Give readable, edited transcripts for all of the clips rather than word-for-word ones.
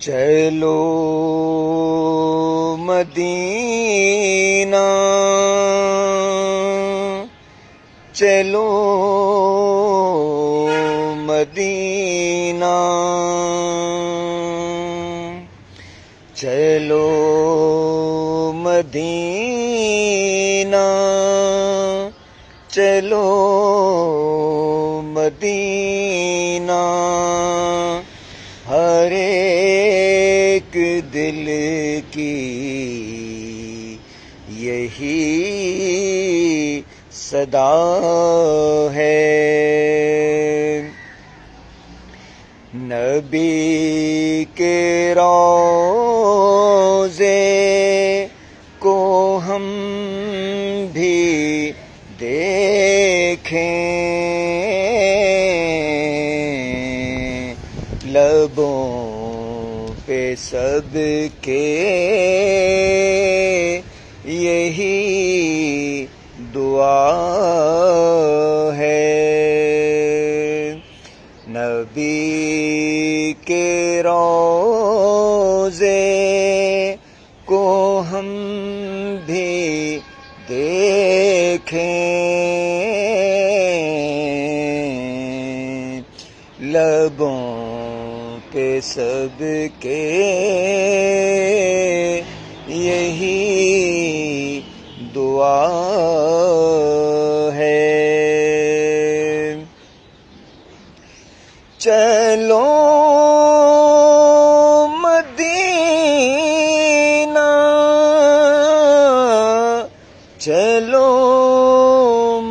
چلو مدینہ چلو مدینہ چلو مدینہ چلو مدینہ ہر ایک دل کی یہی صدا ہے، نبی کے روضے کو ہم بھی دیکھیں، لبوں پہ سب کے یہی دعا ہے، نبی کے روضے کو ہم بھی دیکھیں، لبوں پہ سب کے یہی دعا ہے، چلو مدینہ چلو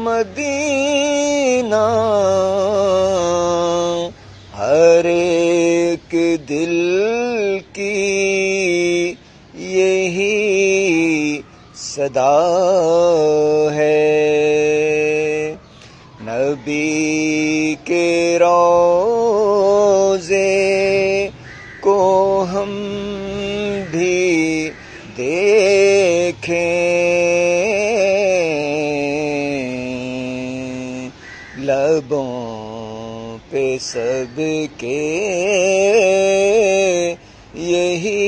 مدینہ ہر ایک دل کی یہی صدا ہے، نبی کے روضے کو ہم بھی دیکھیں، لبوں پہ سب کے یہی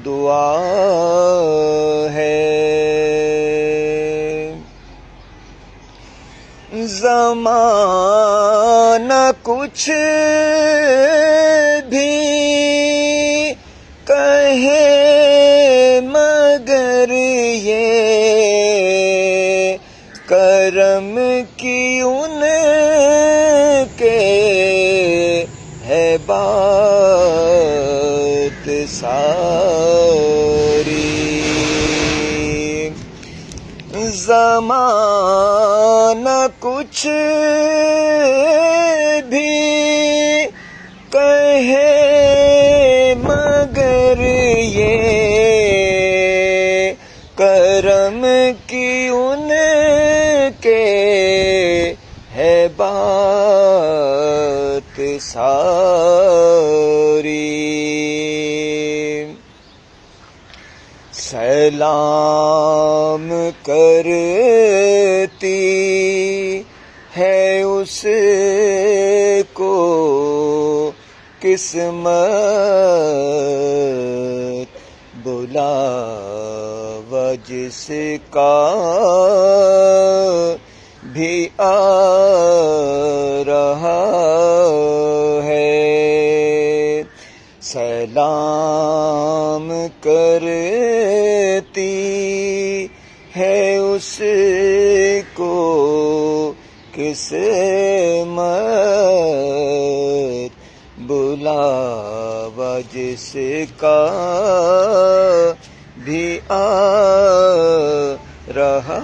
دعا ہے، زمانہ کچھ بھی کہے مگر یہ کرم کی ان کے ہے بات ساری، زمانہ کچھ بھی کہے مگر یہ کرم کی ان کے ہے بات ساری، سلام کرتی ہے اس کو قسمت، بلاوا جس کا بھی آ رہا ہے، سلام کرتی ہے اس کو قسمت، بلاوا جس کا بھی آ رہا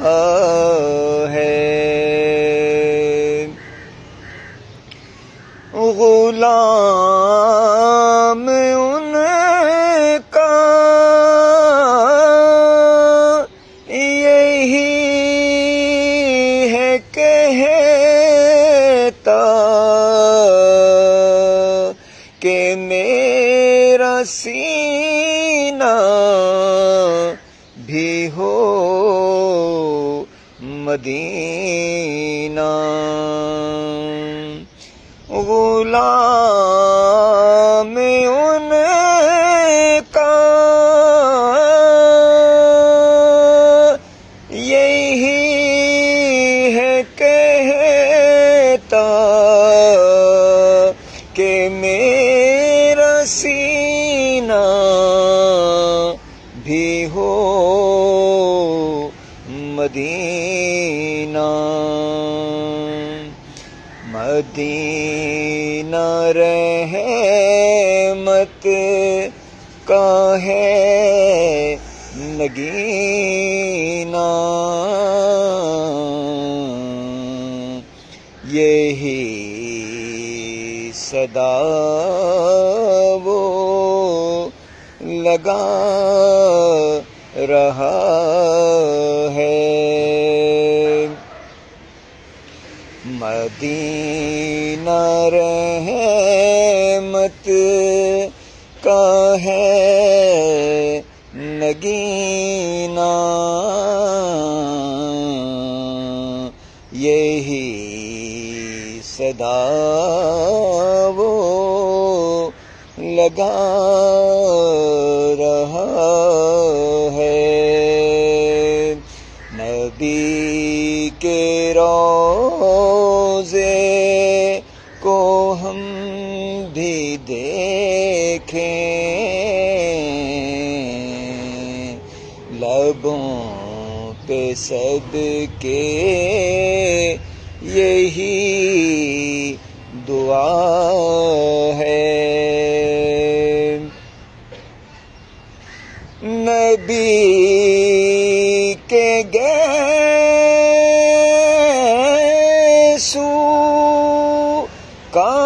ہے، غلام ان کا یہی ہے کہتا کہ میرا سینہ بھی ہو مدینہ، غلام میرا سینہ بھی ہو مدینہ، مدینہ رحمت کا ہے نگینہ، یہی صدا وہ لگا رہا ہے، مدینہ رحمت کا ہے نگینہ، یہی صدا وہ لگا رہا ہے، نبی کے روضے کو ہم بھی دیکھیں، لبوں پہ صدقے یہی دعا ہے، نبی کے گیسو کا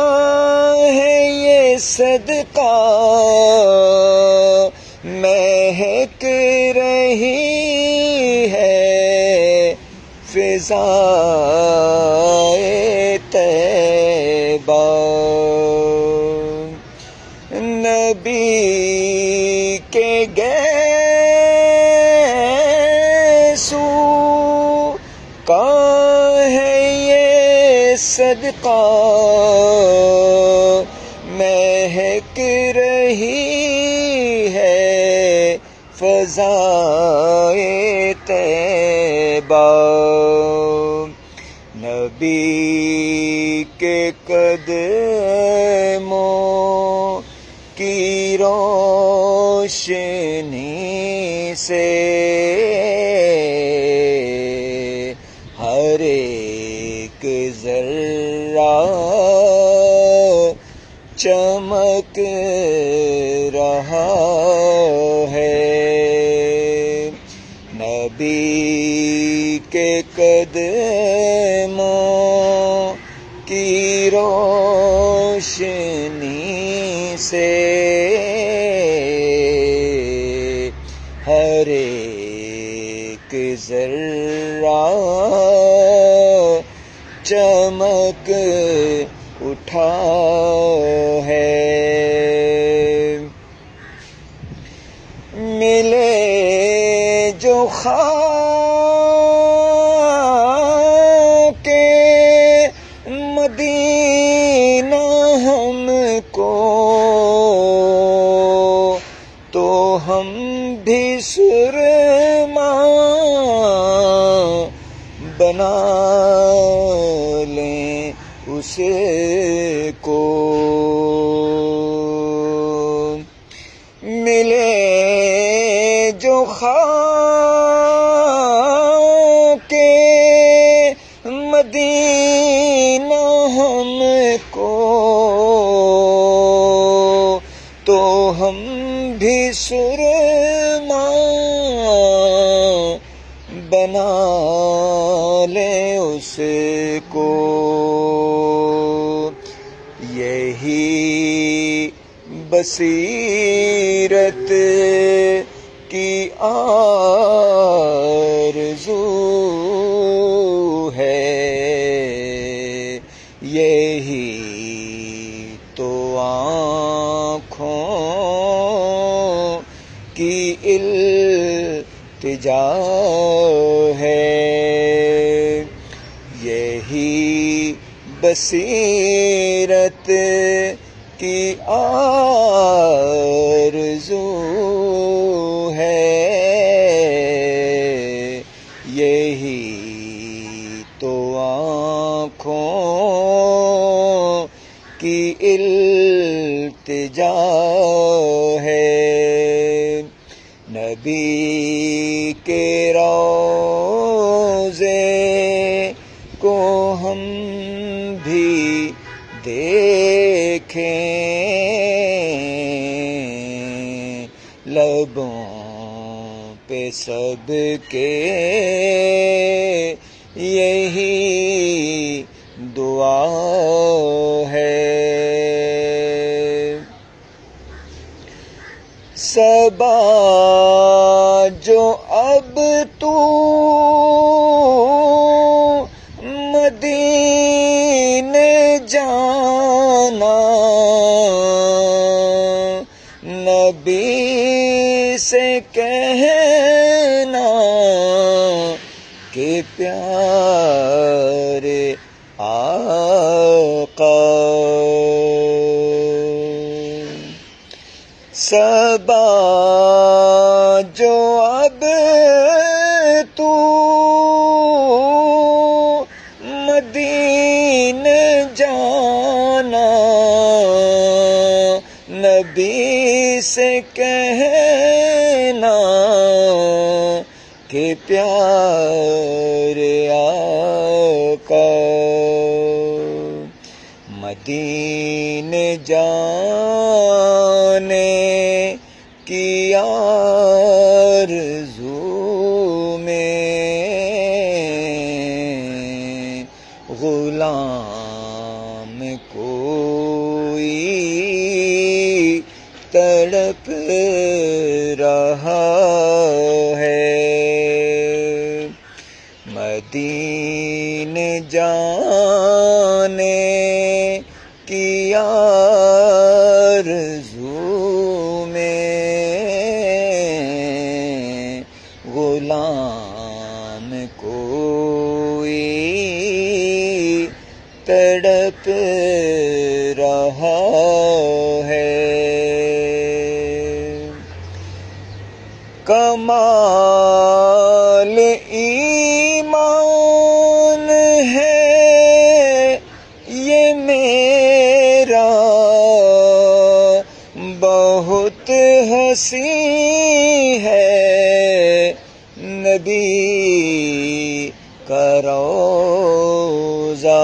ہے یہ صدقہ، مہک رہی ہے فضائے طیبہ، نبی کے گیسو کا ہے یہ صدقہ، مہک رہی ہے فضائے طیبہ، نبی کے قدموں کی روشنی سے ہر ایک ذرہ چمک رہا ہے، نبی کے قدموں کی روشنی سے ہر ایک ذرہ چمک اٹھا ہے، ملے جو خاک مدینہ ہم کو تو ہم بھی سرما بنا لیں اس کو، ملے جو خاک مدینہ ہم کو تو ہم بھی سرما بنا لیں اس کو، یہی بصیرت کی آرزو ہے، یہی تو آنکھوں کی التجا ہے، یہی بصیرت کی آرزو ہے، یہی تو آنکھوں کی التجا ہے، نبی کے روضے کو ہم بھی دیکھیں، لبوں پہ سب کے یہی دعا ہے۔ صبا جو اب تو مدینے جانا، نبی سے کہنا کہ پیارے آقا، صبا جو اب تو مدینے جانا، نبی سے کہنا کہ پیارے آقا، مدینے جانے کی آرزو میں غلام کوئی تڑپ رہا ہے، مدینے جانے کی آرزو میں غلام کوئی تڑپ رہا ہے، کمال ایمان ہے یہ میرا، بہت حسین ہے نبی کا روضہ،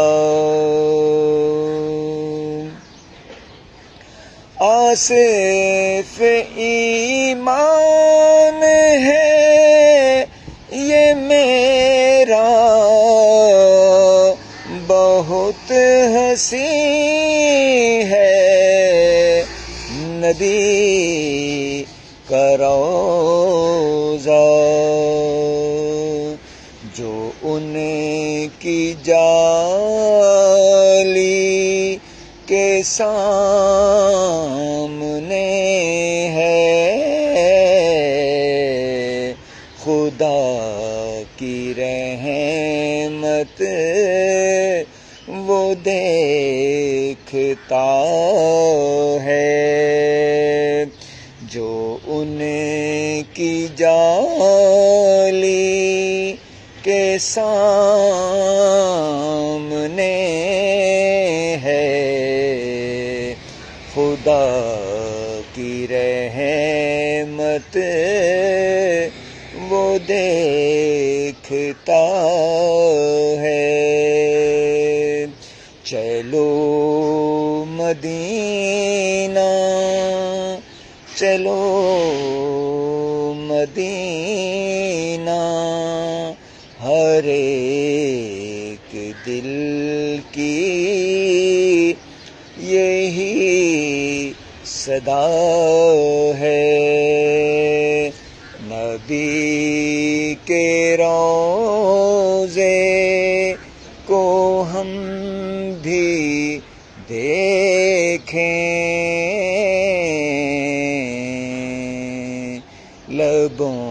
آصف ایمان ہے یہ میرا، بہت حسین ہے نبی کا روضہ، جو ان کی جالی کے سامنے ہے، خدا کی رحمت وہ دیکھتا ہے، جو ان کی جالی کے سامنے ہے، خدا کی رحمت وہ دیکھتا ہے، چلو مدینہ چلو مدینہ، ہر ایک دل کی یہی صدا ہے، نبی کے روضے کو ہم بھی دیکھیں، لبوں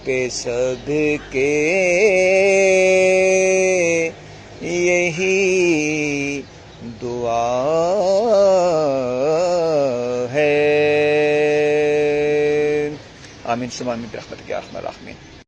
پہ سب کے یہی دعا ہے۔ آمین ثم آمین برحمتک یا ارحم الراحمین۔